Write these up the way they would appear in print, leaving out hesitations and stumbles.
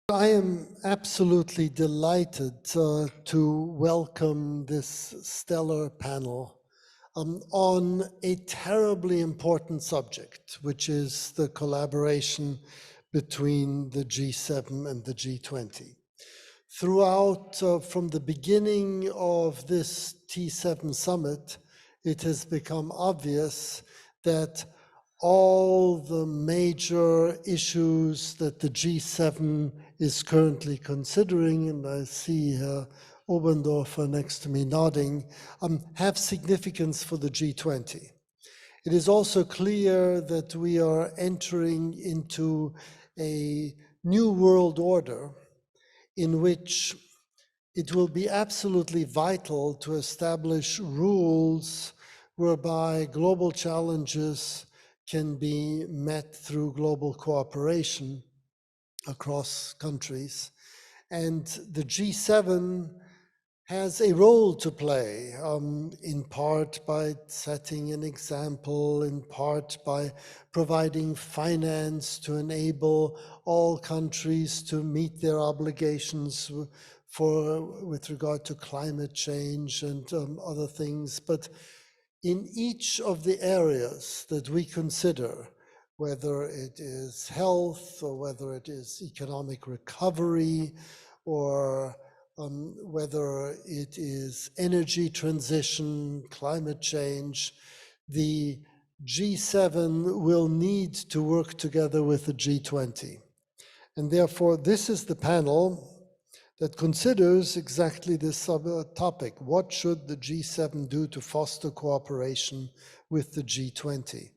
I am absolutely delighted to welcome this stellar panel on a terribly important subject, which is the collaboration between the G7 and the G20. Throughout, from the beginning of this T7 summit, it has become obvious that all the major issues that the G7 is currently considering, and I see Oberndorfer next to me nodding, have significance for the G20. It is also clear that we are entering into a new world order in which it will be absolutely vital to establish rules whereby global challenges can be met through global cooperation across countries. And the G7 has a role to play, in part by setting an example, in part by providing finance to enable all countries to meet their obligations with regard to climate change and other things. But in each of the areas that we consider, whether it is health or whether it is economic recovery or whether it is energy transition, climate change, the G7 will need to work together with the G20. And therefore, this is the panel that considers exactly this topic. What should the G7 do to foster cooperation with the G20?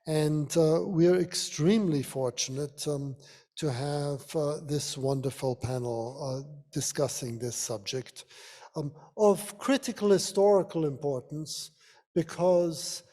And we are extremely fortunate to have this wonderful panel discussing this subject of critical historical importance, because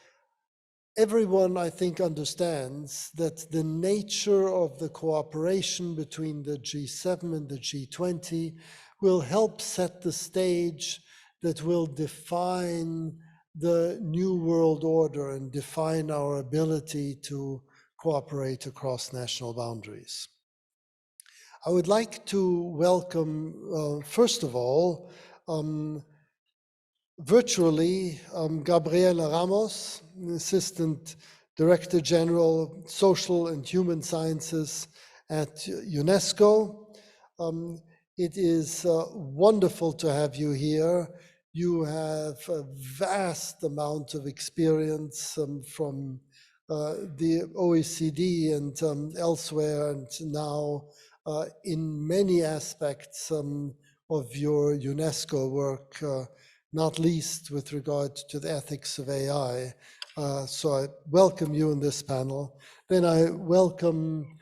everyone, I think, understands that the nature of the cooperation between the G7 and the G20 will help set the stage that will define the new world order and define our ability to cooperate across national boundaries. I would like to welcome, first of all, virtually, Gabriela Ramos, Assistant Director General, Social and Human Sciences at UNESCO. It is wonderful to have you here. You have a vast amount of experience from the OECD and elsewhere, and now in many aspects of your UNESCO work, not least with regard to the ethics of AI. So I welcome you in this panel. Then I welcome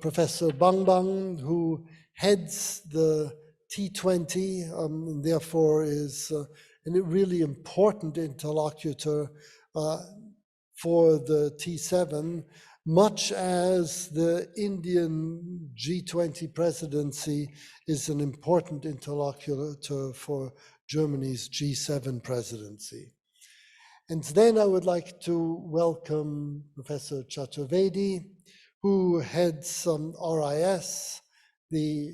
Professor Bang Bang, who heads the T20, and therefore is a really important interlocutor for the T7, much as the Indian G20 presidency is an important interlocutor for Germany's G7 presidency. And then I would like to welcome Professor Chaturvedi, who heads RIS, the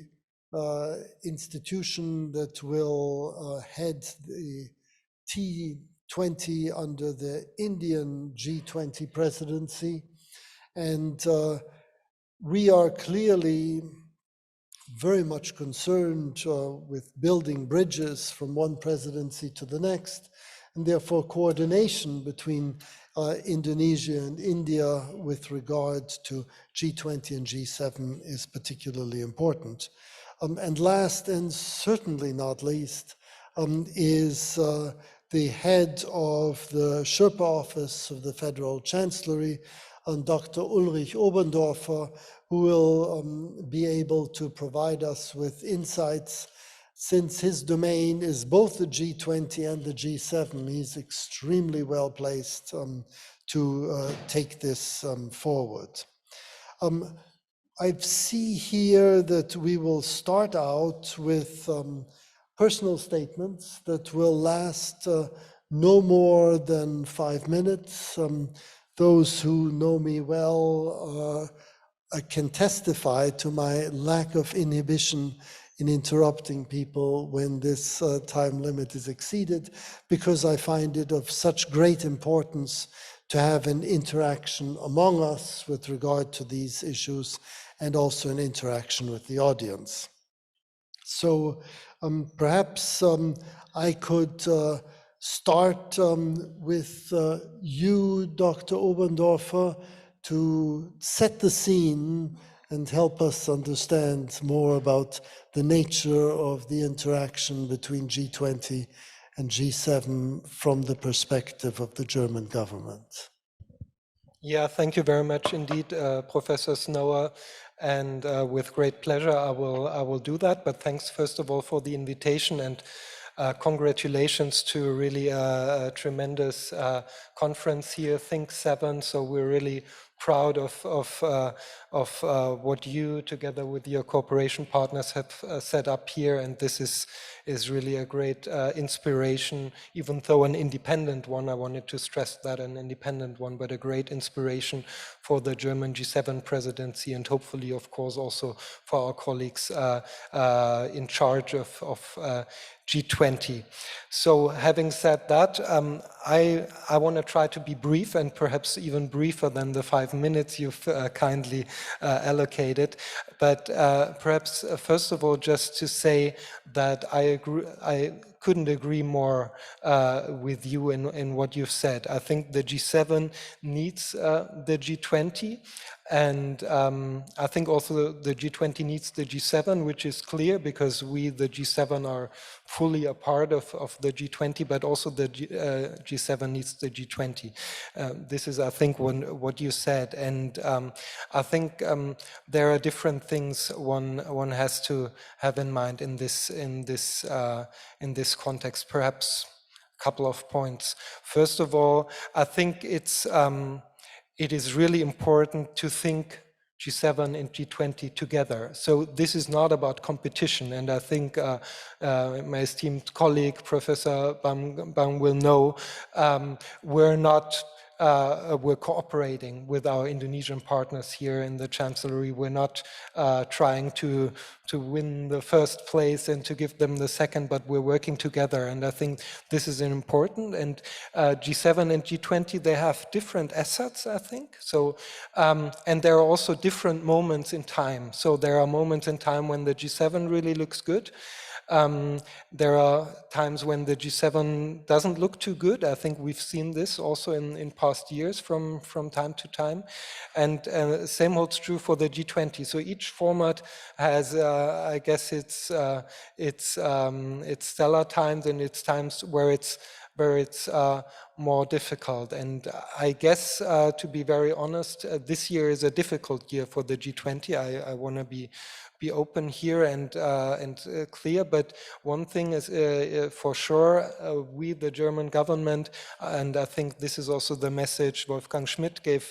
institution that will head the T20 under the Indian G20 presidency. And we are clearly very much concerned with building bridges from one presidency to the next, and therefore coordination between Indonesia and India with regard to G20 and G7 is particularly important. And last, and certainly not least, is the head of the Sherpa office of the Federal Chancellery, Dr. Ulrich Oberndorfer, who will be able to provide us with insights. Since his domain is both the G20 and the G7, he's extremely well placed to take this forward. I see here that we will start out with personal statements that will last no more than 5 minutes. Those who know me well can testify to my lack of inhibition in interrupting people when this time limit is exceeded, because I find it of such great importance to have an interaction among us with regard to these issues, and also an interaction with the audience. So perhaps I could start with you, Dr. Oberndorfer, to set the scene and help us understand more about the nature of the interaction between G20 and G7 from the perspective of the German government. Yeah, thank you very much indeed, Professor Snower. And with great pleasure, I will do that. But thanks, first of all, for the invitation, and congratulations to really a tremendous conference here, Think7. So we're really proud of what you, together with your cooperation partners, have set up here. And this is really a great inspiration, even though an independent one. I wanted to stress that, an independent one, but a great inspiration for the German G7 presidency, and hopefully, of course, also for our colleagues in charge of G20. So having said that, I want to try to be brief, and perhaps even briefer than the 5 minutes you've kindly allocated. But perhaps first of all, just to say that I couldn't agree more with you in what you've said. I think the G7 needs the G20. And I think also the G20 needs the G7, which is clear because we, the G7, are fully a part of the G20, but also the G7 needs the G20. This is, I think, what you said. And I think there are different things one has to have in mind in this context. Perhaps a couple of points. First of all, I think it is really important to think G7 and G20 together. So this is not about competition, and I think my esteemed colleague, Professor Bang will know, we're cooperating with our Indonesian partners here in the Chancellery. We're not trying to win the first place and to give them the second, but we're working together. And I think this is important. And G7 and G20, they have different assets, I think. So, and there are also different moments in time. So there are moments in time when the G7 really looks good. There are times when the G7 doesn't look too good. I think we've seen this also in past years from time to time. And same holds true for the G20. So each format has, I guess, its stellar times and its times where it's more difficult. And I guess, to be very honest, this year is a difficult year for the G20. I want to be open here and clear, but one thing is for sure, we, the German government, and I think this is also the message Wolfgang Schmidt gave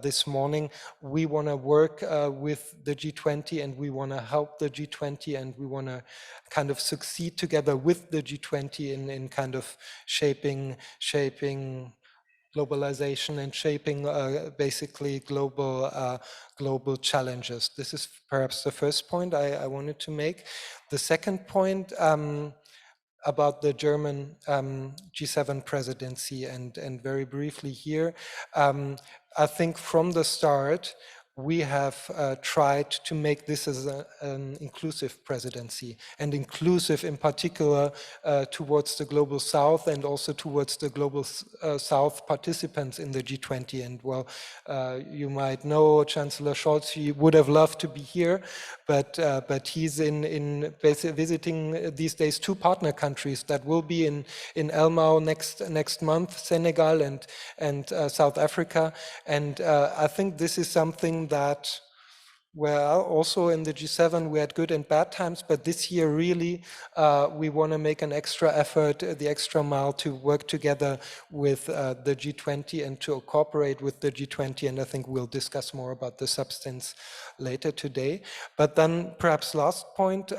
this morning, we want to work with the G20, and we want to help the G20, and we want to kind of succeed together with the G20 in kind of shaping globalization and shaping basically global challenges. This is perhaps the first point I wanted to make. The second point about the German G7 presidency, and very briefly here, I think from the start, we have tried to make this as an inclusive presidency, and inclusive in particular towards the global south and also towards the global south participants in the G20. And well, you might know Chancellor Scholz, he would have loved to be here, but he's in visiting these days 2 partner countries that will be in Elmau next month, Senegal and South Africa. And I think this is something that, well, also in the G7 we had good and bad times, but this year really we want to make an extra effort, the extra mile, to work together with the G20 and to cooperate with the G20, and I think we'll discuss more about the substance later today. But then perhaps last point,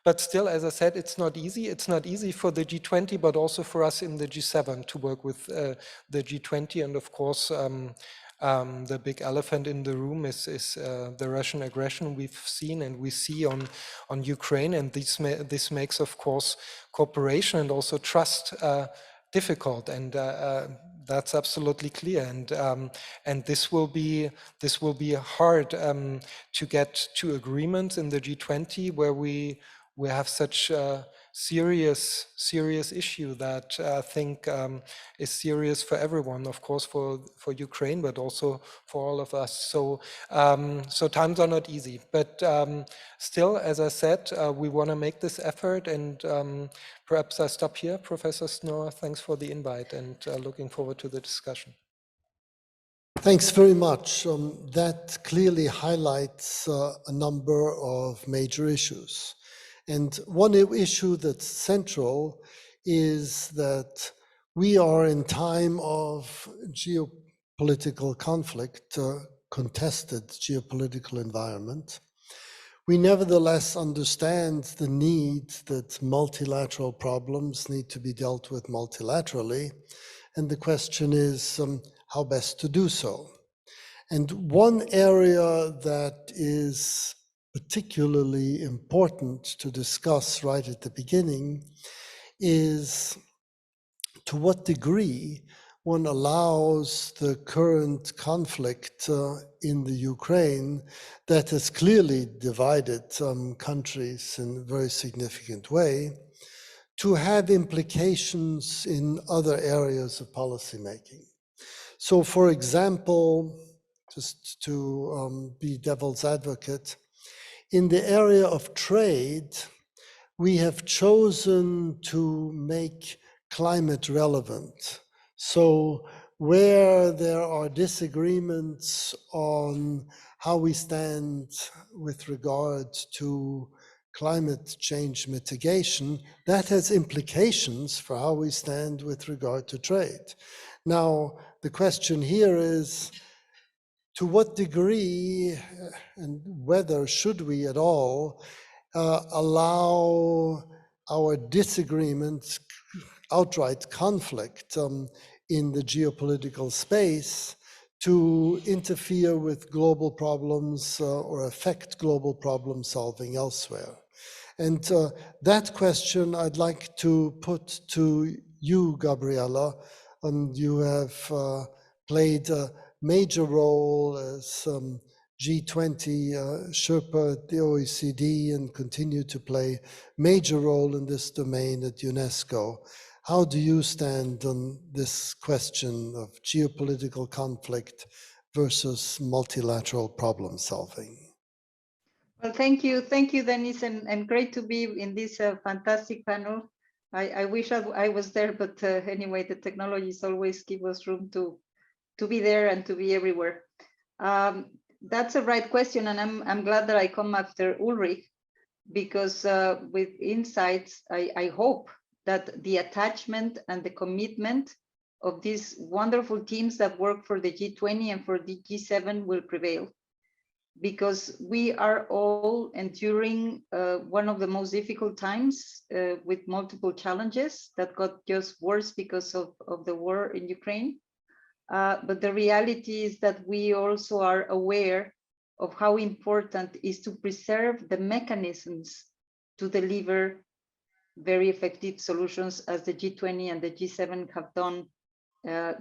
but still, as I said, it's not easy. It's not easy for the G20, but also for us in the G7 to work with the G20. And of course, The big elephant in the room is the Russian aggression we've seen and we see on Ukraine, and this makes, of course, cooperation and also trust difficult, and that's absolutely clear. And this will be hard to get to agreements in the G20 where we have such a serious issue that I think is serious for everyone, of course, for Ukraine, but also for all of us. So so times are not easy, but still, as I said, we want to make this effort, and perhaps I stop here. Professor Snow, thanks for the invite, and looking forward to the discussion. Thanks very much. That clearly highlights a number of major issues. And one issue that's central is that we are in time of geopolitical conflict, contested geopolitical environment. We nevertheless understand the need that multilateral problems need to be dealt with multilaterally. And the question is how best to do so. And one area that is particularly important to discuss right at the beginning is to what degree one allows the current conflict in the Ukraine that has clearly divided countries in a very significant way to have implications in other areas of policymaking. So, for example, just to be devil's advocate, in the area of trade, we have chosen to make climate relevant. So where there are disagreements on how we stand with regard to climate change mitigation, that has implications for how we stand with regard to trade. Now, the question here is, to what degree and whether should we at all allow our disagreements, outright conflict in the geopolitical space to interfere with global problems or affect global problem solving elsewhere. And that question I'd like to put to you, Gabriela. You have played a major role as G20 Sherpa at the OECD and continue to play major role in this domain at UNESCO. How do you stand on this question of geopolitical conflict versus multilateral problem solving? Well, thank you, Dennis, and great to be in this fantastic panel. I wish I was there, but anyway, the technologies always give us room to be there and to be everywhere. That's a right question, and I'm glad that I come after Ulrich, because with insights, I hope that the attachment and the commitment of these wonderful teams that work for the G20 and for the G7 will prevail, because we are all enduring one of the most difficult times with multiple challenges that got just worse because of the war in Ukraine. But the reality is that we also are aware of how important it is to preserve the mechanisms to deliver very effective solutions, as the G20 and the G7 have done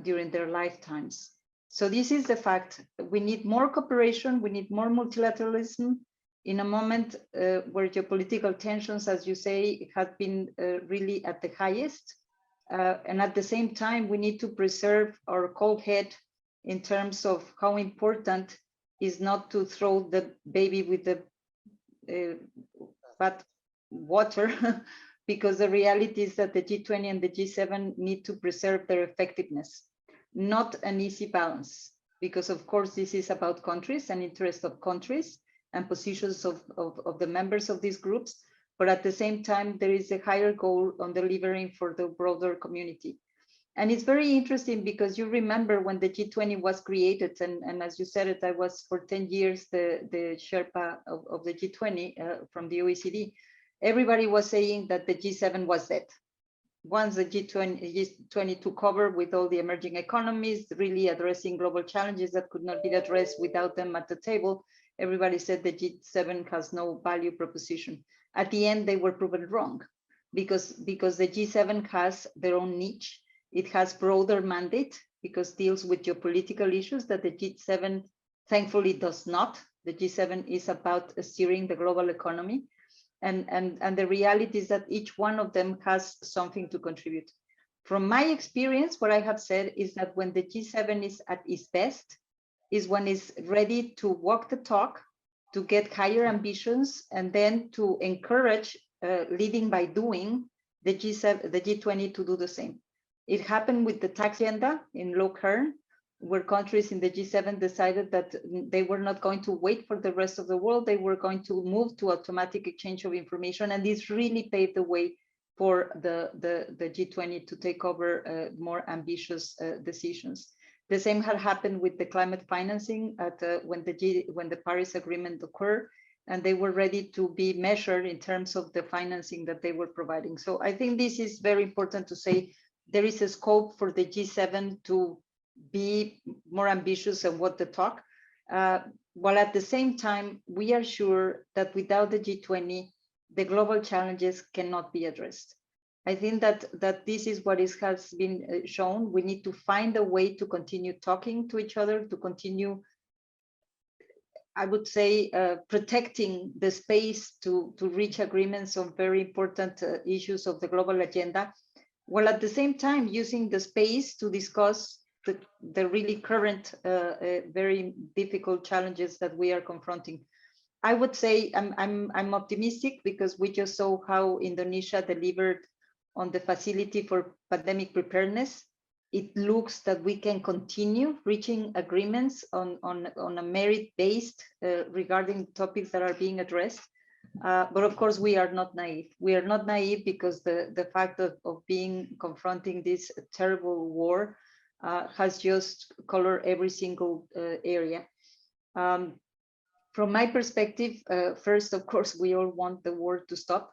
during their lifetimes. So this is the fact. We need more cooperation, we need more multilateralism in a moment where geopolitical tensions, as you say, have been really at the highest. And at the same time, we need to preserve our cold head in terms of how important is not to throw the baby with the bad water, because the reality is that the G20 and the G7 need to preserve their effectiveness. Not an easy balance, because of course this is about countries and interest of countries and positions of the members of these groups, but at the same time there is a higher goal on delivering for the broader community. And it's very interesting because you remember when the G20 was created, and as you said it, I was for 10 years the Sherpa of the G20 from the OECD. Everybody was saying that the G7 was dead, once the G20 took over with all the emerging economies, really addressing global challenges that could not be addressed without them at the table, everybody said the G7 has no value proposition. At the end, they were proven wrong, because the G7 has their own niche. It has broader mandate because it deals with geopolitical issues that the G7 thankfully does not. The G7 is about steering the global economy. And the reality is that each one of them has something to contribute. From my experience, what I have said is that when the G7 is at its best, is when it's ready to walk the talk, to get higher ambitions, and then to encourage leading by doing the G20 to do the same. It happened with the tax agenda in Locarno, where countries in the G7 decided that they were not going to wait for the rest of the world, they were going to move to automatic exchange of information, and this really paved the way for the G20 to take over more ambitious decisions. The same had happened with the climate financing when the Paris Agreement occurred, and they were ready to be measured in terms of the financing that they were providing. So I think this is very important to say. There is a scope for the G7 to be more ambitious and what the talk, while at the same time, we are sure that without the G20, the global challenges cannot be addressed. I think that this is what has been shown. We need to find a way to continue talking to each other, to continue, I would say, protecting the space to reach agreements on very important issues of the global agenda, while at the same time using the space to discuss the really current, very difficult challenges that we are confronting. I would say I'm optimistic because we just saw how Indonesia delivered on the facility for pandemic preparedness. It looks that we can continue reaching agreements on a merit-based regarding topics that are being addressed. But of course, we are not naive. We are not naive because the fact of confronting this terrible war has just colored every single area. From my perspective, first, of course, we all want the war to stop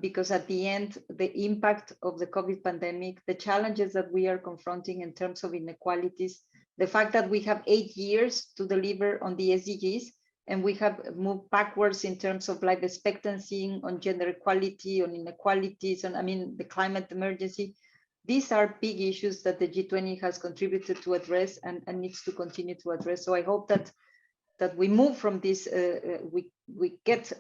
because at the end, the impact of the COVID pandemic, the challenges that we are confronting in terms of inequalities, the fact that we have 8 years to deliver on the SDGs, and we have moved backwards in terms of life expectancy, on gender equality, on inequalities, and the climate emergency. These are big issues that the G20 has contributed to address and needs to continue to address. So I hope that we move from this, we get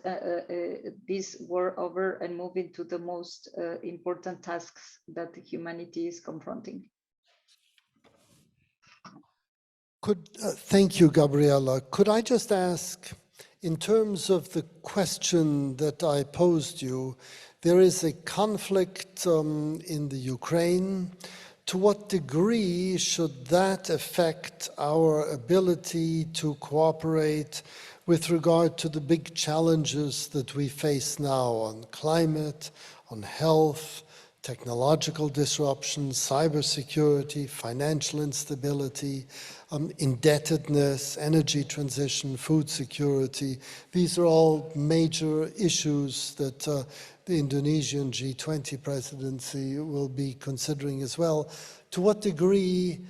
this war over and move into the most important tasks that humanity is confronting. Thank you, Gabriela. Could I just ask, in terms of the question that I posed you, there is a conflict in the Ukraine. To what degree should that affect our ability to cooperate with regard to the big challenges that we face now on climate, on health, technological disruptions, cybersecurity, financial instability, indebtedness, energy transition, food security? These are all major issues that the Indonesian G20 presidency will be considering as well. To what degree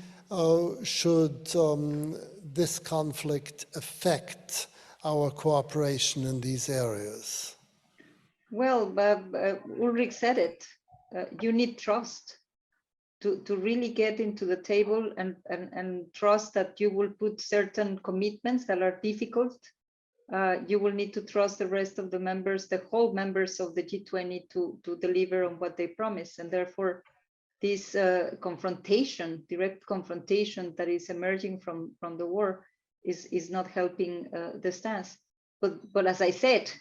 should this conflict affect our cooperation in these areas? Well, Ulrich said it. You need trust to really get into the table and trust that you will put certain commitments that are difficult. You will need to trust the rest of the members, the whole members of the G20 to deliver on what they promise. And therefore, this confrontation, direct confrontation that is emerging from the war is not helping the stance. But as I said,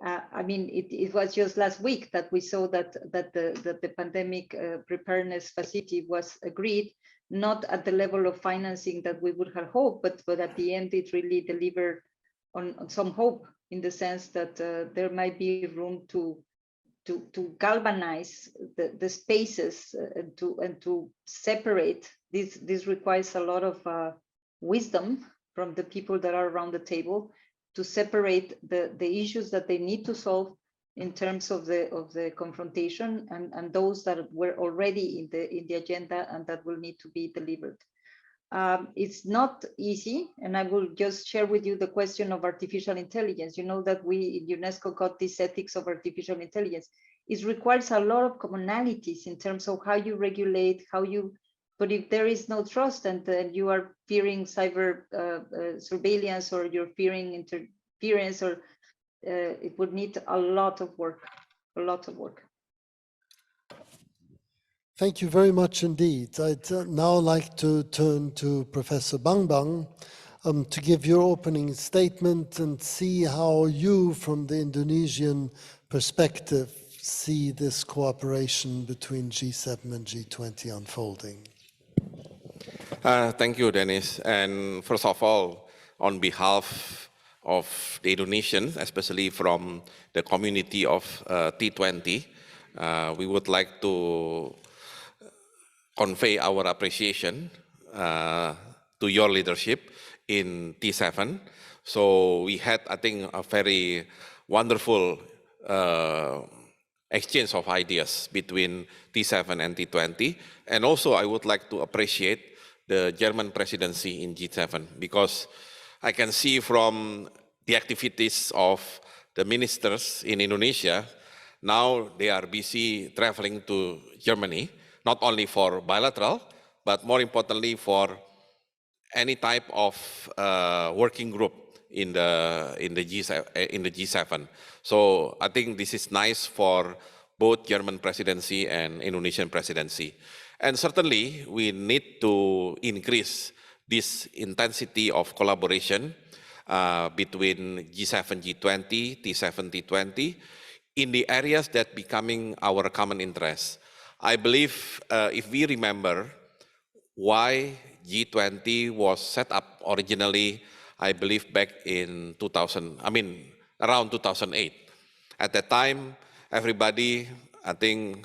it was just last week that we saw that the pandemic preparedness facility was agreed, not at the level of financing that we would have hoped, but at the end it really delivered on some hope, in the sense that there might be room to galvanize the spaces and to separate. This requires a lot of wisdom from the people that are around the table, to separate the issues that they need to solve in terms of the confrontation and those that were already in the agenda and that will need to be delivered. It's not easy, and I will just share with you the question of artificial intelligence. You know that we in UNESCO got this ethics of artificial intelligence. It requires a lot of commonalities in terms of how you regulate, how you, but if there is no trust and you are fearing cyber surveillance or you're fearing interference, or it would need a lot of work, a lot of work. Thank you very much indeed. I'd now like to turn to Professor Bambang to give your opening statement and see how you, from the Indonesian perspective, see this cooperation between G7 and G20 unfolding. Thank you, Dennis. And first of all, on behalf of the Indonesians, especially from the community of T20, we would like to convey our appreciation to your leadership in T7. So we had, I think, a very wonderful exchange of ideas between T7 and T20. And also I would like to appreciate the German presidency in G7, because I can see from the activities of the ministers in Indonesia, now they are busy traveling to Germany, not only for bilateral, but more importantly for any type of working group in the G7. So I think this is nice for both German presidency and Indonesian presidency. And certainly we need to increase this intensity of collaboration between G7, G20, T7, T20 in the areas that becoming our common interest. I believe if we remember why G20 was set up originally, I believe back in around 2008. At that time, everybody, I think,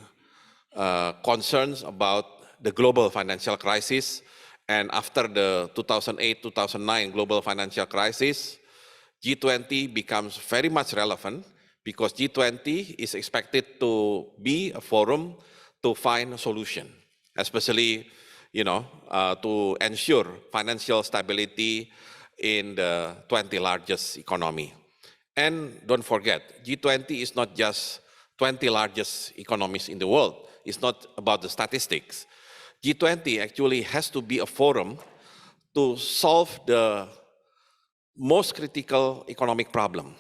concerns about the global financial crisis. And after the 2008-2009 global financial crisis, G20 becomes very much relevant because G20 is expected to be a forum to find a solution, especially, to ensure financial stability in the 20 largest economy. And don't forget, G20 is not just 20 largest economies in the world. It's not about the statistics. G20 actually has to be a forum to solve the most critical economic problem.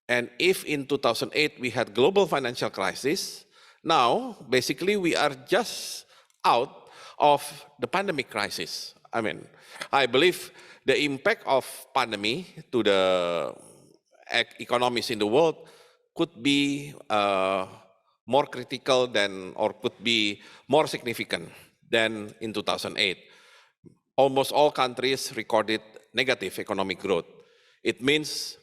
And if in 2008 we had global financial crisis, now basically we are just out of the pandemic crisis. I believe the impact of pandemic to the economies in the world could be more critical than, or could be more significant than in 2008. Almost all countries recorded negative economic growth. It means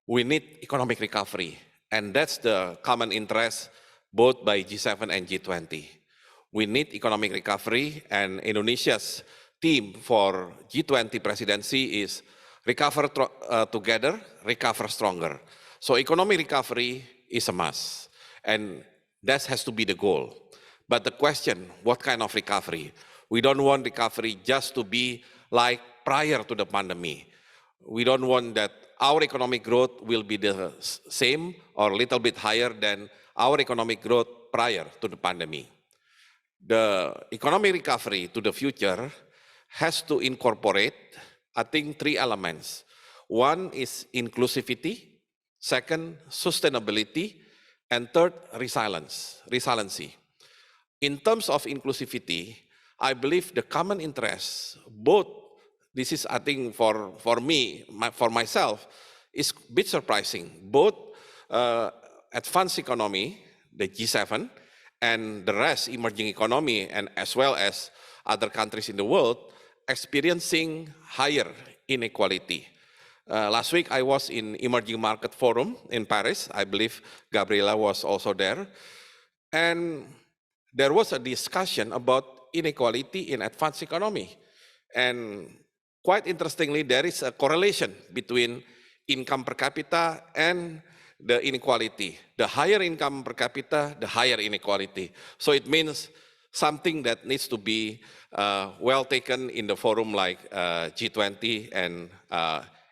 we need economic recovery, and that's the common interest both by G7 and G20. We need economic recovery, and Indonesia's theme for G20 presidency is recover together, recover stronger. So economic recovery is a must, and that has to be the goal. But the question, what kind of recovery? We don't want recovery just to be like prior to the pandemic. We don't want that our economic growth will be the same or a little bit higher than our economic growth prior to the pandemic. The economic recovery to the future has to incorporate, I think, 3 elements. One is inclusivity, second, sustainability, and third, resiliency. In terms of inclusivity, I believe the common interest, both, this is, I think, for me, for myself, is a bit surprising. Both advanced economy, the G7, and the rest, emerging economy, and as well as other countries in the world, experiencing higher inequality. Last week, I was in Emerging Market Forum in Paris. I believe Gabriela was also there. And there was a discussion about inequality in advanced economy. And quite interestingly, there is a correlation between income per capita and the inequality. The higher income per capita, the higher inequality. So it means something that needs to be well taken in the forum like G20, and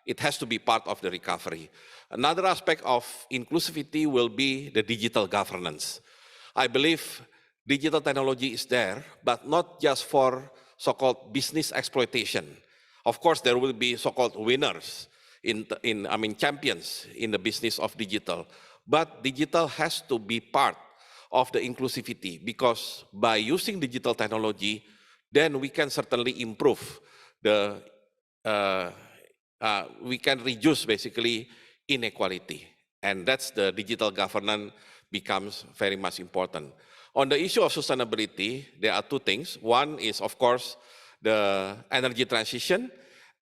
it has to be part of the recovery. Another aspect of inclusivity will be the digital governance. I believe digital technology is there, but not just for so-called business exploitation. Of course, there will be so-called winners, champions in the business of digital. But digital has to be part of the inclusivity, because by using digital technology, then we can certainly improve the, we can reduce basically inequality. And that's the digital governance becomes very much important. On the issue of sustainability, there are two things. One is, of course, the energy transition.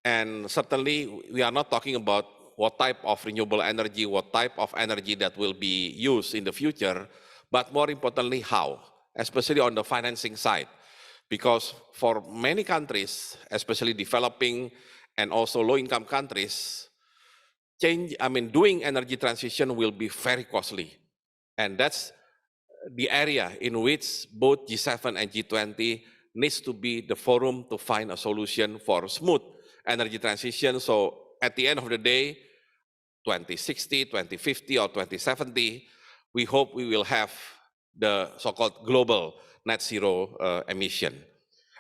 And certainly, we are not talking about what type of renewable energy, what type of energy that will be used in the future, but more importantly, how, especially on the financing side. Because for many countries, especially developing and also low-income countries, doing energy transition will be very costly. And that's the area in which both G7 and G20 needs to be the forum to find a solution for smooth energy transition. So at the end of the day, 2060, 2050, or 2070, we hope we will have the so-called global net zero emission.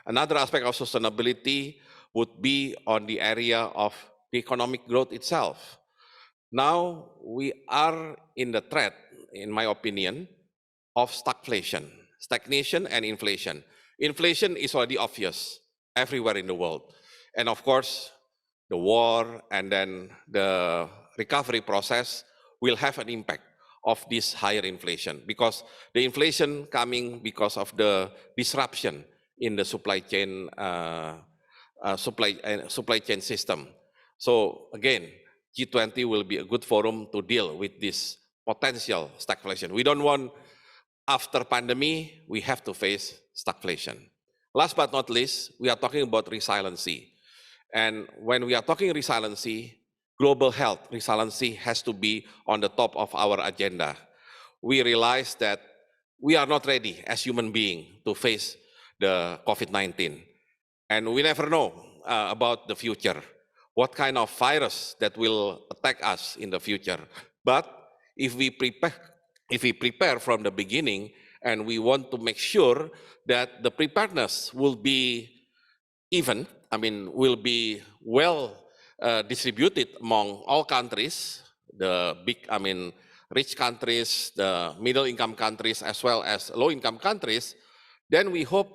Another aspect of sustainability would be on the area of the economic growth itself. Now we are in the threat, in my opinion, of stagflation, stagnation and inflation. Inflation is already obvious everywhere in the world. And of course, the war and then the recovery process will have an impact of this higher inflation, because the inflation coming because of the disruption in the supply chain supply chain system. So again, G20 will be a good forum to deal with this potential stagflation. We don't want, after pandemic, we have to face stagflation. Last but not least, we are talking about resiliency. And when we are talking resiliency, global health resiliency has to be on the top of our agenda. We realize that we are not ready as human beings to face the COVID-19. And we never know about the future, what kind of virus that will attack us in the future. But if we prepare from the beginning, and we want to make sure that the preparedness will be even, will be well distributed among all countries, the big, rich countries, the middle income countries, as well as low income countries, then we hope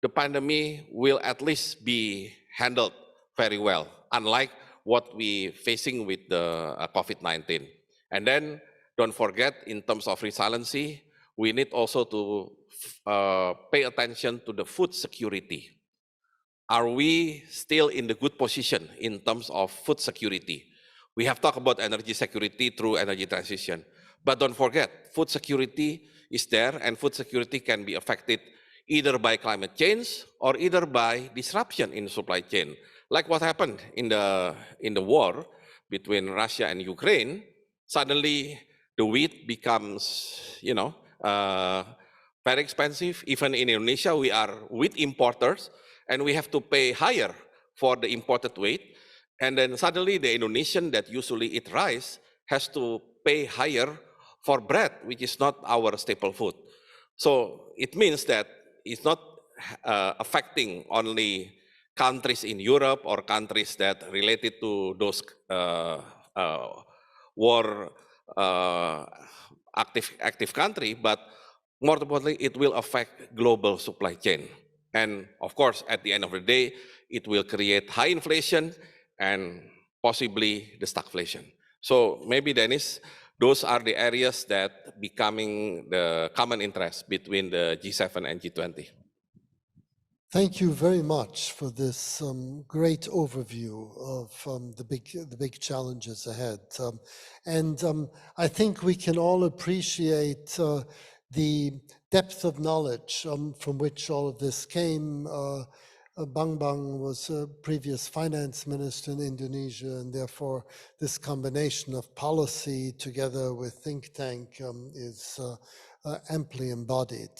the pandemic will at least be handled very well, unlike what we facing with the COVID-19. And then don't forget, in terms of resiliency, we need also to pay attention to the food security. Are we still in the good position in terms of food security? We have talked about energy security through energy transition, but don't forget, food security is there, and food security can be affected either by climate change or either by disruption in supply chain, like what happened in the war between Russia and Ukraine. Suddenly, the wheat becomes, very expensive. Even in Indonesia, we are wheat importers, and we have to pay higher for the imported wheat. And then suddenly, the Indonesian that usually eat rice has to pay higher for bread, which is not our staple food. So it means that it's not affecting only countries in Europe or countries that related to those war active country, but more importantly, it will affect global supply chain. And of course, at the end of the day, it will create high inflation and possibly the stagflation. So maybe, Dennis, those are the areas that becoming the common interest between the G7 and G20. Thank you very much for this great overview of the big challenges ahead. I think we can all appreciate the depth of knowledge from which all of this came, Bang was a previous finance minister in Indonesia, and therefore this combination of policy together with think tank is amply embodied.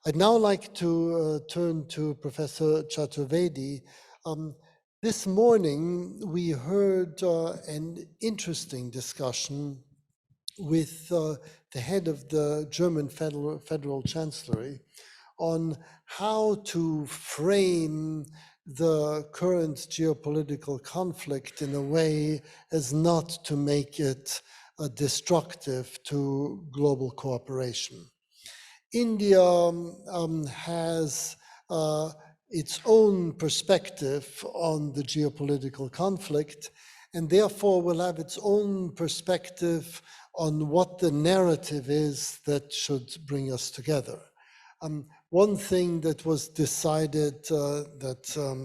I'd now like to turn to Professor Chaturvedi. This morning we heard an interesting discussion with the head of the German Federal Chancellery on how to frame the current geopolitical conflict in a way as not to make it destructive to global cooperation. India has its own perspective on the geopolitical conflict, and therefore will have its own perspective on what the narrative is that should bring us together. One thing that was decided that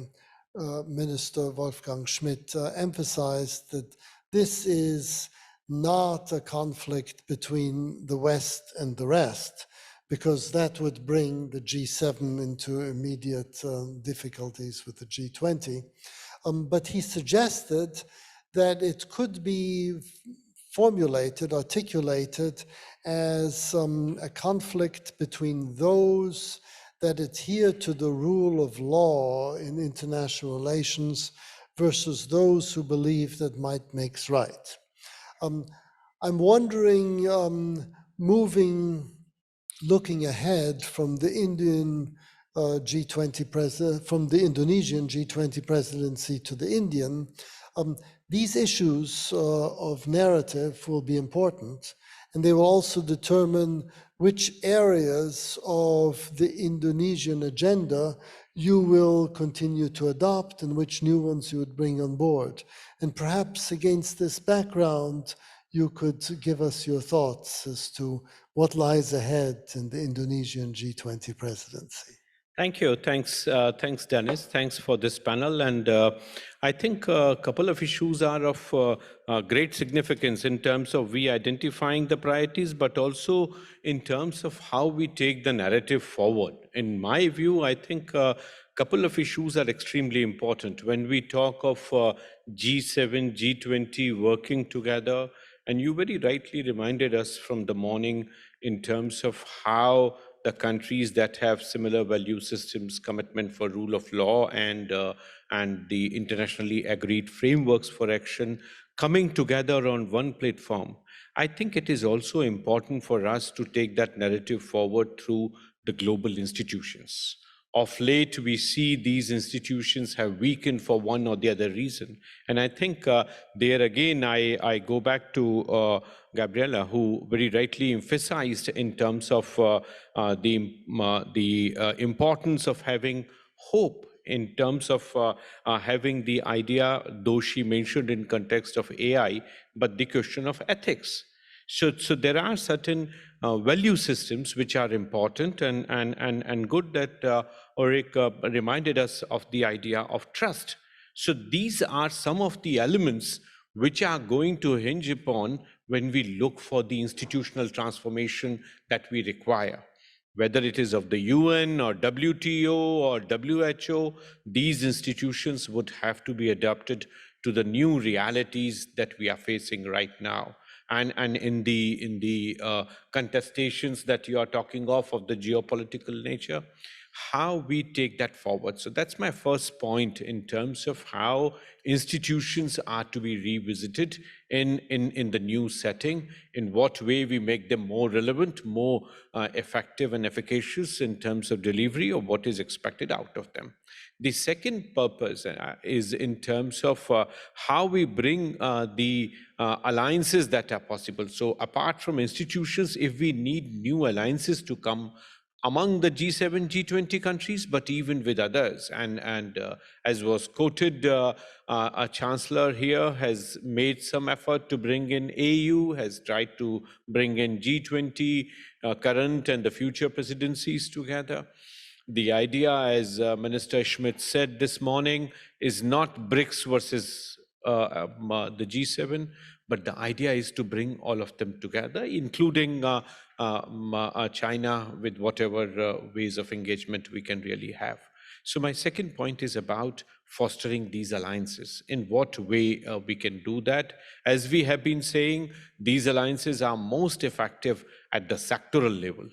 Minister Wolfgang Schmidt emphasized, that this is not a conflict between the West and the rest, because that would bring the G7 into immediate difficulties with the G20. But he suggested that it could be formulated, articulated as a conflict between those that adhere to the rule of law in international relations versus those who believe that might makes right. I'm wondering, looking ahead from the Indian G20 from the Indonesian G20 presidency to the Indian, these issues of narrative will be important, and they will also determine which areas of the Indonesian agenda you will continue to adopt and which new ones you would bring on board. And perhaps against this background, you could give us your thoughts as to what lies ahead in the Indonesian G20 presidency. Thank you. Thanks, Dennis. Thanks for this panel. And I think a couple of issues are of great significance in terms of we identifying the priorities, but also in terms of how we take the narrative forward. In my view, I think a couple of issues are extremely important. When we talk of G7, G20 working together, and you very rightly reminded us from the morning in terms of how the countries that have similar value systems, commitment for rule of law, and the internationally agreed frameworks for action coming together on one platform. I think it is also important for us to take that narrative forward through the global institutions. Of late, we see these institutions have weakened for one or the other reason. And I think there again, I go back to Gabriela, who very rightly emphasized in terms of the importance of having hope, in terms of having the idea, though she mentioned in context of AI, but the question of ethics. So there are certain value systems which are important, and good that Ulrich reminded us of the idea of trust. So these are some of the elements which are going to hinge upon when we look for the institutional transformation that we require. Whether it is of the UN or WTO or WHO, these institutions would have to be adapted to the new realities that we are facing right now. And in the contestations that you are talking of the geopolitical nature, how we take that forward. So that's my first point in terms of how institutions are to be revisited in the new setting, in what way we make them more relevant, more effective and efficacious in terms of delivery of what is expected out of them. The second purpose is in terms of how we bring the alliances that are possible. So apart from institutions, if we need new alliances to come among the G7, G20 countries, but even with others. And as was quoted, a chancellor here has made some effort to bring in AU, has tried to bring in G20, current and the future presidencies together. The idea, as Minister Schmidt said this morning, is not BRICS versus the G7, but the idea is to bring all of them together, including China, with whatever ways of engagement we can really have. So my second point is about fostering these alliances. In what way we can do that? As we have been saying, these alliances are most effective at the sectoral level.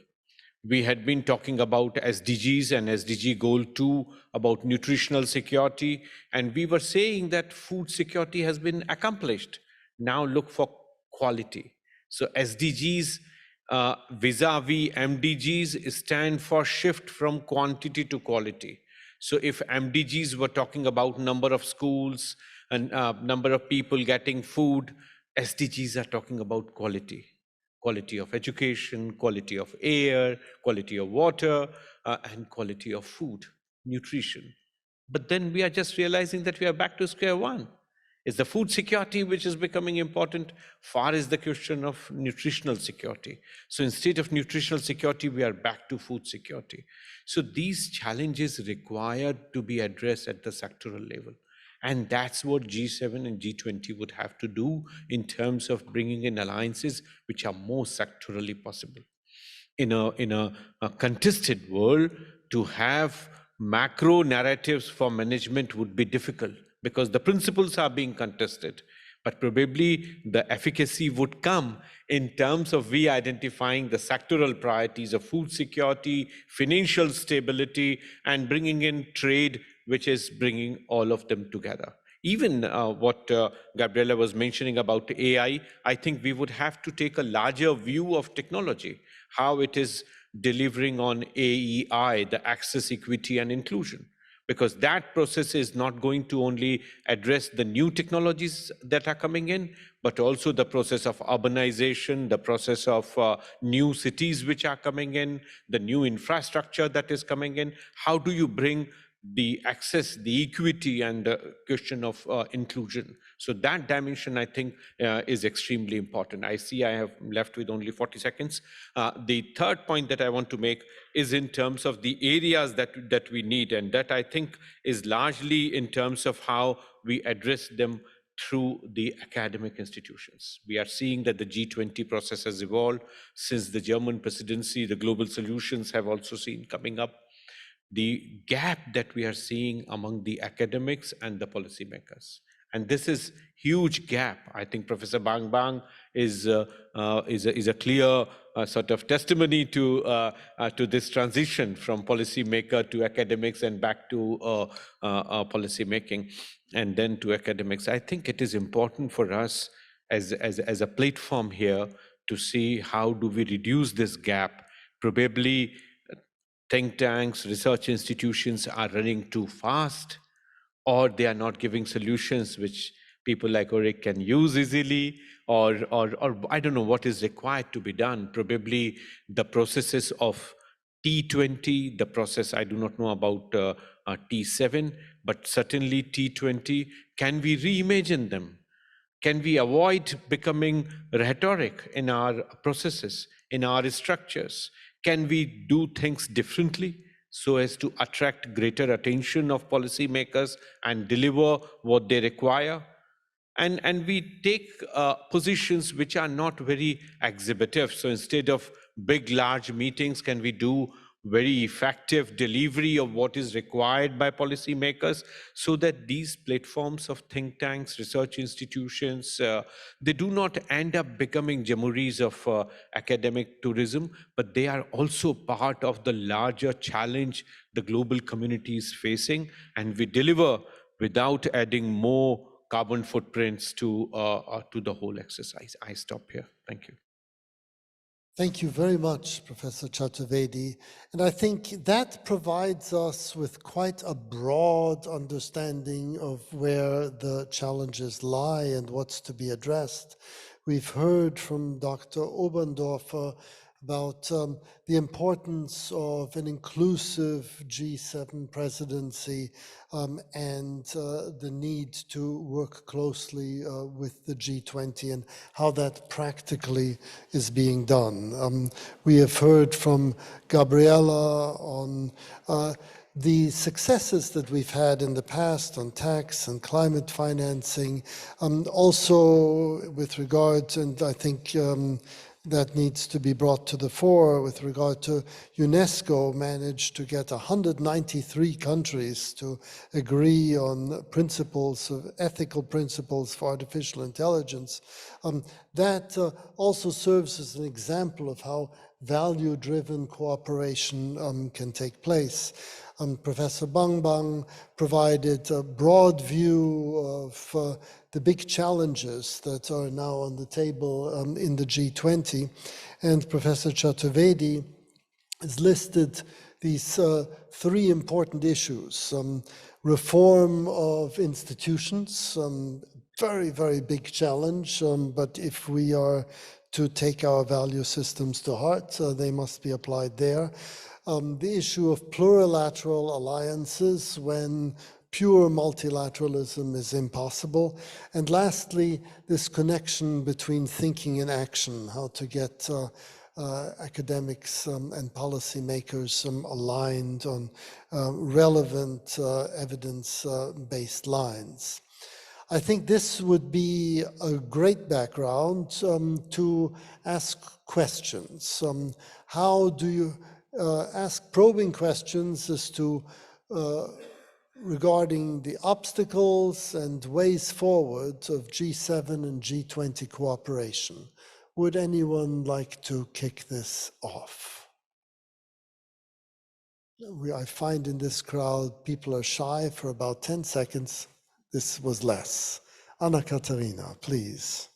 We had been talking about SDGs and SDG Goal 2 about nutritional security, and we were saying that food security has been accomplished. Now look for quality. So SDGs vis-a-vis MDGs stand for shift from quantity to quality. So if MDGs were talking about number of schools and number of people getting food, SDGs are talking about quality. Quality of education, quality of air, quality of water, and quality of food, nutrition. But then we are just realizing that we are back to square one. It's the food security which is becoming important. Far is the question of nutritional security. So instead of nutritional security, we are back to food security. So these challenges require to be addressed at the sectoral level. And that's what G7 and G20 would have to do in terms of bringing in alliances which are more sectorally possible. In a contested world, to have macro narratives for management would be difficult because the principles are being contested. But probably the efficacy would come in terms of re-identifying the sectoral priorities of food security, financial stability, and bringing in trade, which is bringing all of them together. Even what Gabriela was mentioning about AI, I think we would have to take a larger view of technology, how it is delivering on AEI, the access, equity, and inclusion. Because that process is not going to only address the new technologies that are coming in, but also the process of urbanization, the process of new cities which are coming in, the new infrastructure that is coming in. How do you bring the access, the equity, and the question of inclusion? So that dimension, I think, is extremely important. I see I have left with only 40 seconds. The third point that I want to make is in terms of the areas that we need, and that I think is largely in terms of how we address them through the academic institutions. We are seeing that the G20 process has evolved since the German presidency. The global solutions have also seen coming up. The gap that we are seeing among the academics and the policymakers. And this is huge gap. I think Professor Bang Bang is a clear sort of testimony to this transition from policymaker to academics and back to policy making and then to academics. I think it is important for us as a platform here to see how do we reduce this gap. Probably think tanks, research institutions are running too fast, or they are not giving solutions which people like Ulrich can use easily, or I don't know what is required to be done. Probably the processes of T20, the process, I do not know about T7, but certainly T20, can we reimagine them? Can we avoid becoming rhetoric in our processes, in our structures? Can we do things differently so as to attract greater attention of policymakers and deliver what they require? And we take positions which are not very exhibitive. So instead of big, large meetings, can we do very effective delivery of what is required by policymakers so that these platforms of think tanks, research institutions, they do not end up becoming jamborees of academic tourism, but they are also part of the larger challenge the global community is facing, and we deliver without adding more carbon footprints to the whole exercise. I stop here. Thank you. Thank you very much, Professor Chaturvedi. And I think that provides us with quite a broad understanding of where the challenges lie and what's to be addressed. We've heard from Dr. Oberndorfer about the importance of an inclusive G7 presidency and the need to work closely with the G20 and how that practically is being done. We have heard from Gabriela on the successes that we've had in the past on tax and climate financing, also with regard, and I think that needs to be brought to the fore with regard to UNESCO managed to get 193 countries to agree on principles of ethical principles for artificial intelligence. That also serves as an example of how value-driven cooperation can take place. Professor Bang provided a broad view of the big challenges that are now on the table in the G20. And Professor Chaturvedi has listed these three important issues. Reform of institutions, very, very big challenge, but if we are to take our value systems to heart, they must be applied there. The issue of plurilateral alliances when pure multilateralism is impossible. And lastly, this connection between thinking and action, how to get academics and policymakers aligned on relevant evidence-based lines. I think this would be a great background to ask questions. How do you ask probing questions as to regarding the obstacles and ways forward of G7 and G20 cooperation? Would anyone like to kick this off? I find in this crowd, people are shy for about 10 seconds. This was less. Anna Katarina, please.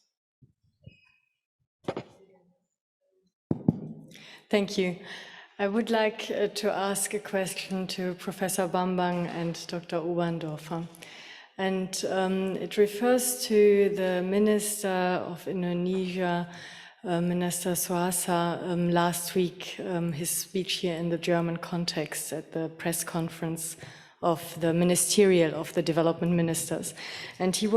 Thank you. I would like to ask a question to Professor Bambang and Dr. Oberndorfer. And it refers to the Minister of Indonesia, Minister Suharsa, last week, his speech here in the German context at the press conference of the ministerial of the development ministers. And he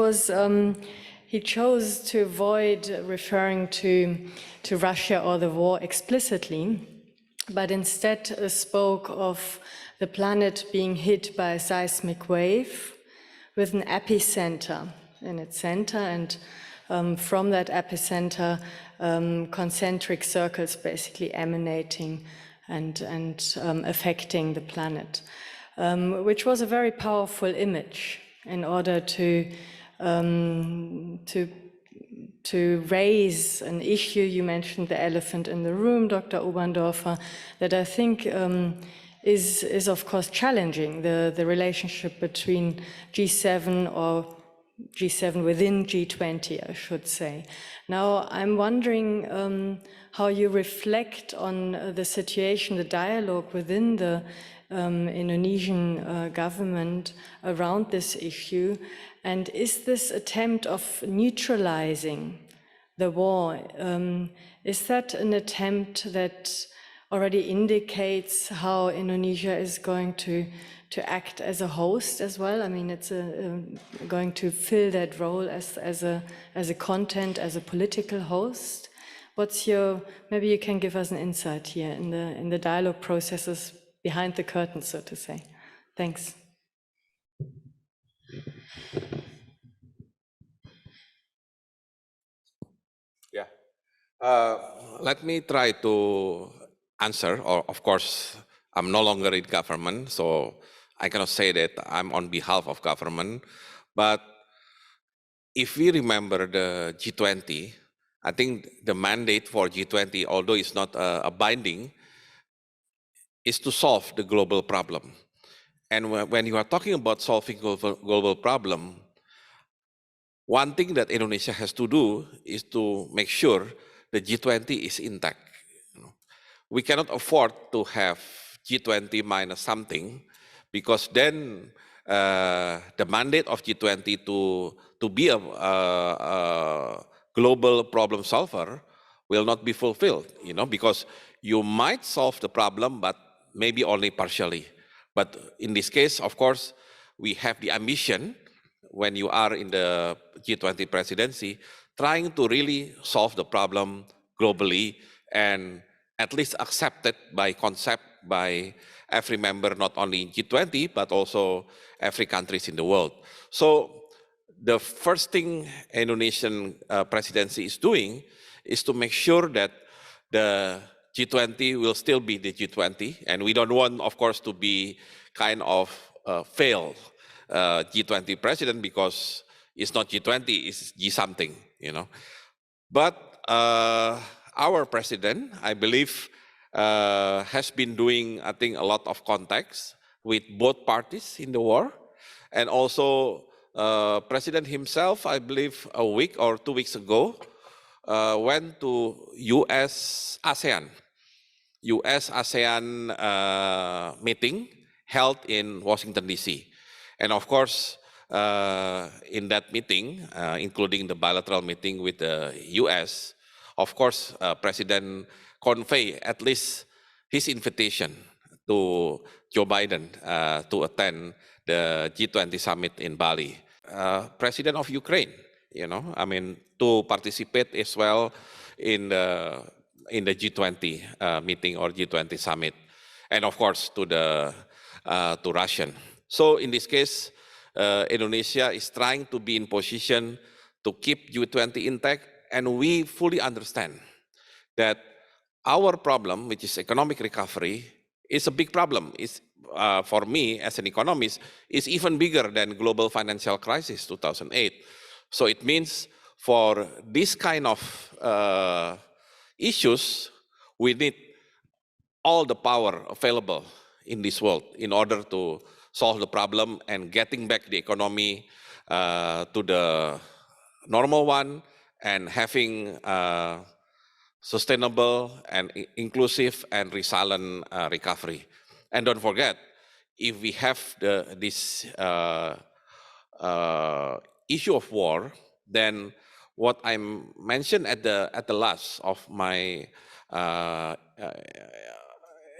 chose to avoid referring to Russia or the war explicitly, but instead spoke of the planet being hit by a seismic wave with an epicenter in its center, and from that epicenter, concentric circles basically emanating and affecting the planet, which was a very powerful image in order to raise an issue. You mentioned the elephant in the room, Dr. Oberndorfer, that I think is of course challenging, the relationship between G7 or G7 within G20, I should say. Now, I'm wondering how you reflect on the situation, the dialogue within the Indonesian government around this issue, and is this attempt of neutralizing the war, is that an attempt that already indicates how Indonesia is going to act as a host as well? I mean, it's going to fill that role as a content, as a political host. What's your, maybe you can give us an insight here in the dialogue processes behind the curtain, so to say. Thanks. Yeah. Let me try to answer, or of course, I'm no longer in government, so I cannot say that I'm on behalf of government. But if we remember the G20, I think the mandate for G20, although it's not a binding, is to solve the global problem. And when you are talking about solving global problem, one thing that Indonesia has to do is to make sure the G20 is intact. We cannot afford to have G20 minus something, because then the mandate of G20 to be a global problem solver will not be fulfilled, because you might solve the problem, but maybe only partially. But in this case, of course, we have the ambition, when you are in the G20 presidency, trying to really solve the problem globally and at least accepted by concept by every member, not only in G20, but also every countries in the world. So the first thing Indonesian presidency is doing is to make sure that the G20 will still be the G20, and we don't want, of course, to be kind of failed G20 president because it's not G20, it's G something, you know. But our president, I believe, has been doing, I think, a lot of contacts with both parties in the war, and also President himself, I believe, a week or 2 weeks ago, went to US-ASEAN meeting held in Washington, D.C. And of course, in that meeting, including the bilateral meeting with the US, of course, President conveyed at least his invitation to Joe Biden to attend the G20 summit in Bali. President of Ukraine, you know, I mean, to participate as well in the G20 meeting or G20 summit, and of course to Russian. So in this case, Indonesia is trying to be in position to keep G20 intact, and we fully understand that our problem, which is economic recovery, is a big problem. It's, for me as an economist, is even bigger than global financial crisis 2008. So it means for this kind of issues, we need all the power available in this world in order to solve the problem and getting back the economy to the normal one and having sustainable and inclusive and resilient recovery. And don't forget, if we have this issue of war, then what I mentioned at the last of my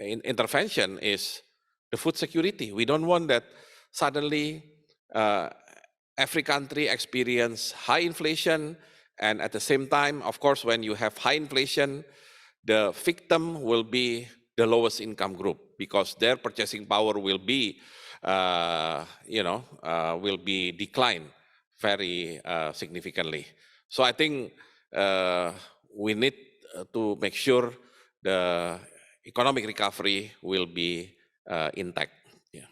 intervention is the food security. We don't want that suddenly every country experience high inflation, and at the same time, of course, when you have high inflation, the victim will be the lowest income group because their purchasing power will be, will be declined very significantly. So I think we need to make sure the economic recovery will be intact. Yeah.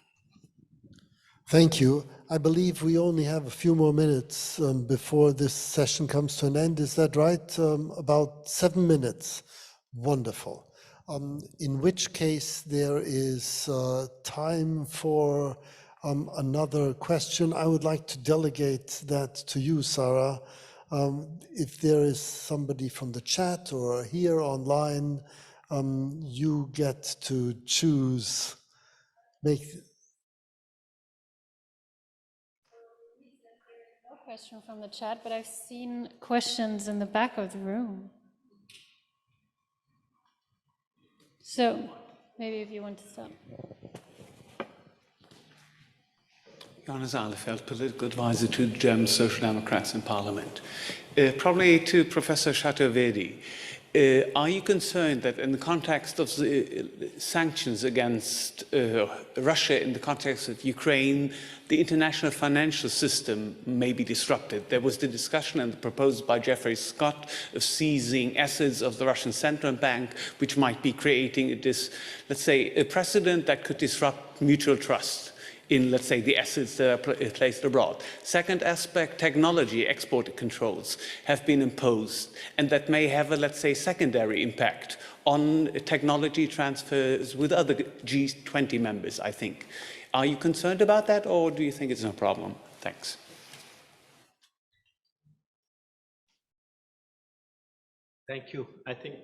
Thank you. I believe we only have a few more minutes before this session comes to an end. Is that right? About 7 minutes. Wonderful. In which case there is time for another question. I would like to delegate that to you, Sarah. If there is somebody from the chat or here online, you get to choose. No question from the chat, but I've seen questions in the back of the room. So maybe if you want to start. Johannes Ahlefeld, political advisor to the German Social Democrats in Parliament. Probably to Professor Chaturvedi. Are you concerned that in the context of the sanctions against Russia, in the context of Ukraine, the international financial system may be disrupted? There was the discussion and the proposal by Jeffrey Scott of seizing assets of the Russian Central Bank, which might be creating this, let's say, a precedent that could disrupt mutual trust in, let's say, the assets that are placed abroad. Second aspect, technology export controls have been imposed, and that may have a, let's say, secondary impact on technology transfers with other G20 members, I think. Are you concerned about that, or do you think it's no problem? Thanks. Thank you. I think.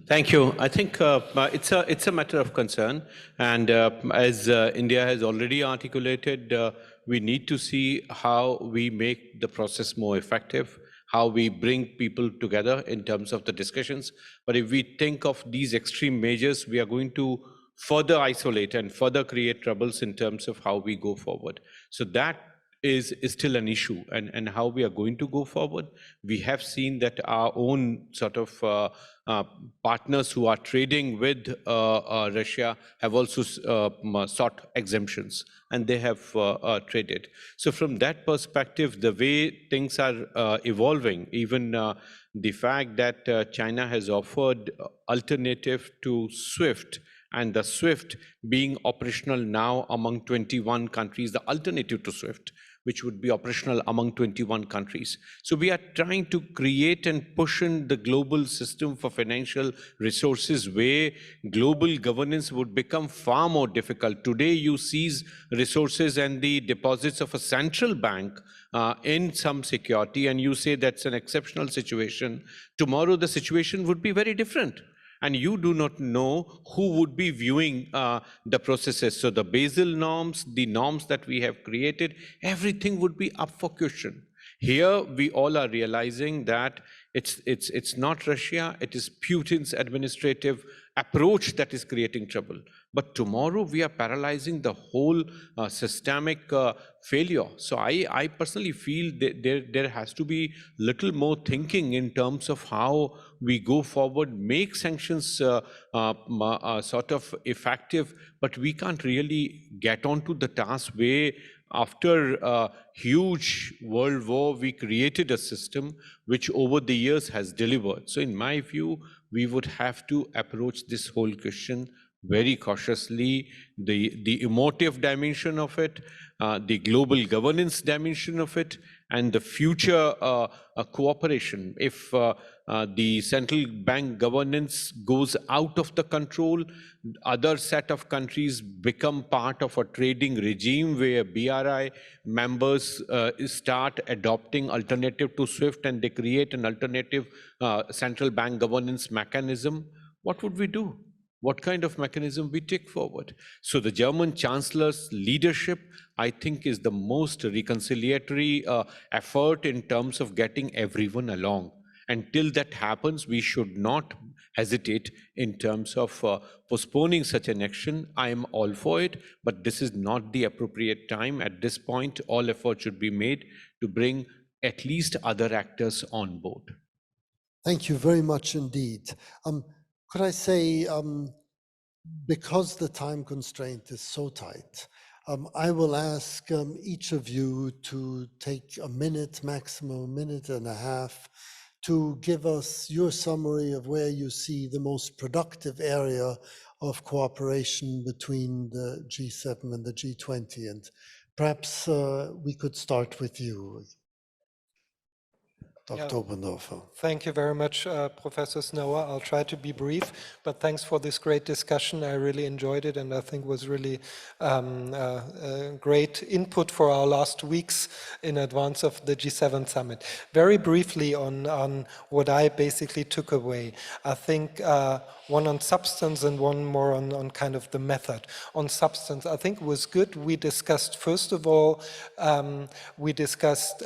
Thank you. I think it's a matter of concern, and as India has already articulated, we need to see how we make the process more effective, how we bring people together in terms of the discussions. But if we think of these extreme measures, we are going to further isolate and further create troubles in terms of how we go forward. So that is still an issue, and how we are going to go forward. We have seen that our own sort of partners who are trading with Russia have also sought exemptions, and they have traded. So from that perspective, the way things are evolving, even the fact that China has offered alternative to SWIFT, and the SWIFT being operational now among 21 countries, the alternative to SWIFT, which would be operational among 21 countries. So we are trying to create and push in the global system for financial resources where global governance would become far more difficult. Today, you seize resources and the deposits of a central bank in some security, and you say that's an exceptional situation. Tomorrow, the situation would be very different. And you do not know who would be viewing the processes. So the Basel norms, the norms that we have created, everything would be up for question. Here, we all are realizing that it's not Russia, it is Putin's administrative approach that is creating trouble. But tomorrow, we are paralyzing the whole systemic failure. So I personally feel that there has to be little more thinking in terms of how we go forward, make sanctions sort of effective, but we can't really get onto the task where after a huge world war, we created a system which over the years has delivered. So in my view, we would have to approach this whole question very cautiously, the emotive dimension of it, the global governance dimension of it, and the future cooperation. If the central bank governance goes out of the control, other set of countries become part of a trading regime where BRI members start adopting alternative to SWIFT, and they create an alternative central bank governance mechanism, what would we do? What kind of mechanism we take forward? So the German Chancellor's leadership, I think, is the most reconciliatory effort in terms of getting everyone along. Until that happens, we should not hesitate in terms of postponing such an action. I am all for it, but this is not the appropriate time. At this point, all efforts should be made to bring at least other actors on board. Thank you very much indeed. Could I say, because the time constraint is so tight, I will ask each of you to take a minute, maximum a minute and a half, to give us your summary of where you see the most productive area of cooperation between the G7 and the G20. And perhaps we could start with you, Dr. Oberndorfer. Thank you very much, Professor Snower. I'll try to be brief, but thanks for this great discussion. I really enjoyed it, and I think was really great input for our last weeks in advance of the G7 summit. Very briefly on what I basically took away. I think one on substance and one more on kind of the method. On substance, I think it was good. We discussed, first of all, we discussed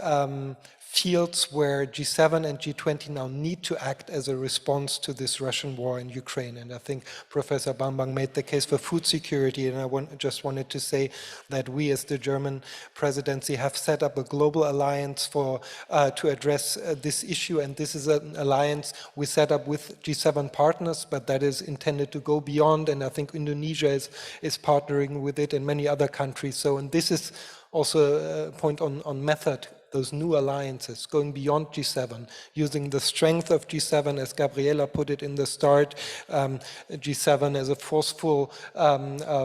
fields where G7 and G20 now need to act as a response to this Russian war in Ukraine. And I think Professor Bambang made the case for food security. And I just wanted to say that we as the German presidency have set up a global alliance for to address this issue. And this is an alliance we set up with G7 partners, but that is intended to go beyond. And I think Indonesia is partnering with it and many other countries. So, and this is also a point on method. Those new alliances going beyond G7, using the strength of G7, as Gabriela put it in the start, G7 as a forceful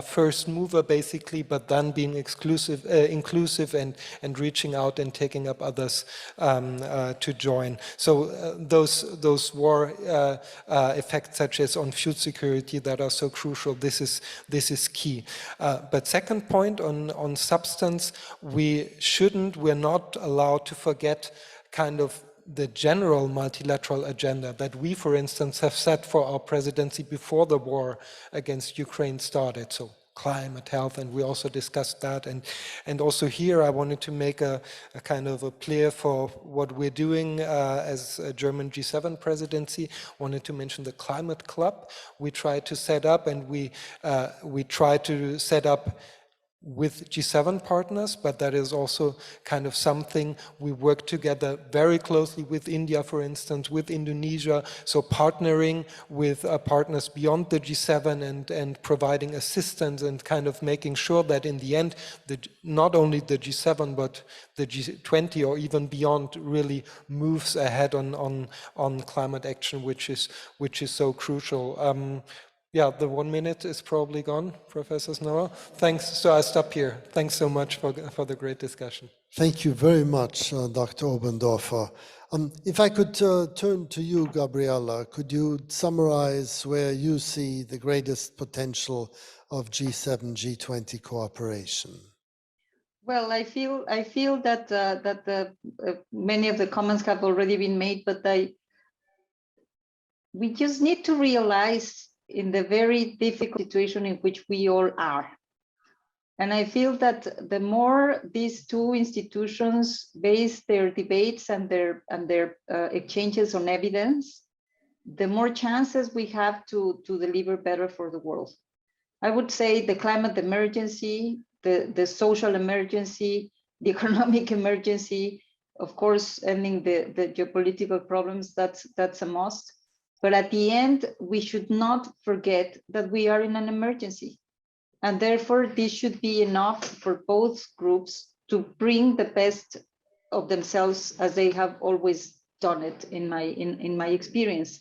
first mover, basically, but then being inclusive and reaching out and taking up others to join. So those war effects, such as on food security, that are so crucial. This is key. But second point on substance, we're not allowed to forget kind of the general multilateral agenda that we, for instance, have set for our presidency before the war against Ukraine started. So climate, health, and we also discussed that. And also here I wanted to make a kind of a plea for what we're doing as a German G7 presidency. Wanted to mention the Climate Club we try to set up, and we try to set up with G7 partners, but that is also kind of something we work together very closely with India, for instance, with Indonesia, so partnering with partners beyond the G7 and providing assistance and kind of making sure that in the end, not only the G7, but the G20 or even beyond really moves ahead on climate action, which is so crucial. Yeah, the 1 minute is probably gone, Professor Noah. Thanks. So I stop here. Thanks so much for the great discussion. Thank you very much, Dr. Oberndorfer. If I could turn to you, Gabriela, could you summarize where you see the greatest potential of G7, G20 cooperation? Well, I feel that many of the comments have already been made, but we just need to realize in the very difficult situation in which we all are. And I feel that the more these two institutions base their debates and their exchanges on evidence, the more chances we have to deliver better for the world. I would say the climate emergency, the social emergency, the economic emergency, of course, ending the geopolitical problems, that's a must. But at the end, we should not forget that we are in an emergency. And therefore, this should be enough for both groups to bring the best of themselves as they have always done it in my experience.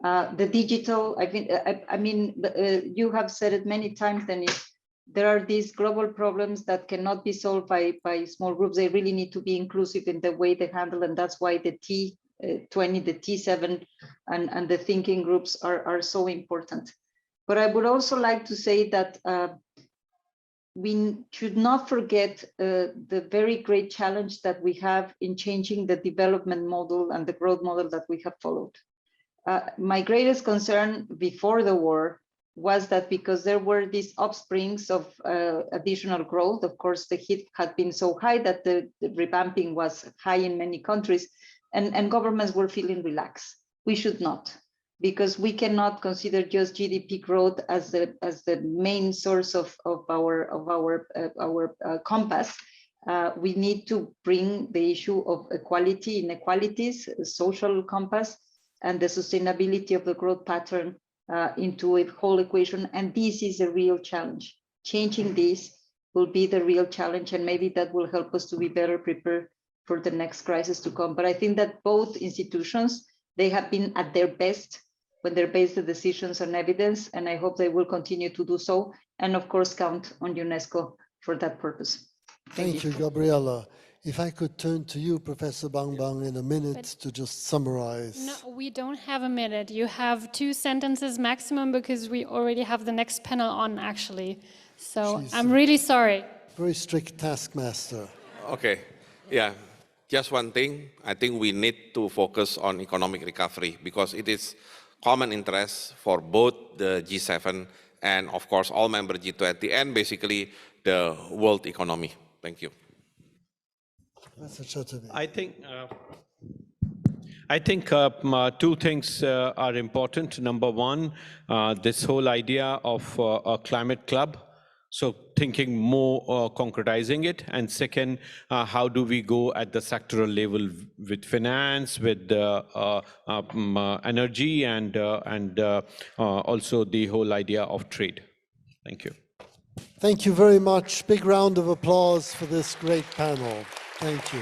The digital, I mean, you have said it many times, Dennis, there are these global problems that cannot be solved by small groups. They really need to be inclusive in the way they handle, and that's why the G20, the G7, and the thinking groups are so important. But I would also like to say that we should not forget the very great challenge that we have in changing the development model and the growth model that we have followed. My greatest concern before the war was that because there were these offsprings of additional growth, of course, the hit had been so high that the revamping was high in many countries, and governments were feeling relaxed. We should not, because we cannot consider just GDP growth as the main source of our compass. We need to bring the issue of equality, inequalities, social compass, and the sustainability of the growth pattern into a whole equation. And this is a real challenge. Changing this will be the real challenge, and maybe that will help us to be better prepared for the next crisis to come. But I think that both institutions, they have been at their best when they base the decisions on evidence, and I hope they will continue to do so. And of course, count on UNESCO for that purpose. Thank you, Gabriela. If I could turn to you, Professor Bang Bang, in a minute to just summarize. No, we don't have a minute. You have 2 sentences maximum because we already have the next panel on, actually. So I'm really sorry. Very strict taskmaster. Okay, yeah. Just one thing, I think we need to focus on economic recovery because it is common interest for both the G7 and of course all member G20 and basically the world economy. Thank you. I think 2 things are important. Number one, this whole idea of a climate club. So thinking more, concretizing it. And second, how do we go at the sectoral level with finance, with energy, and also the whole idea of trade. Thank you. Thank you very much. Big round of applause for this great panel. Thank you.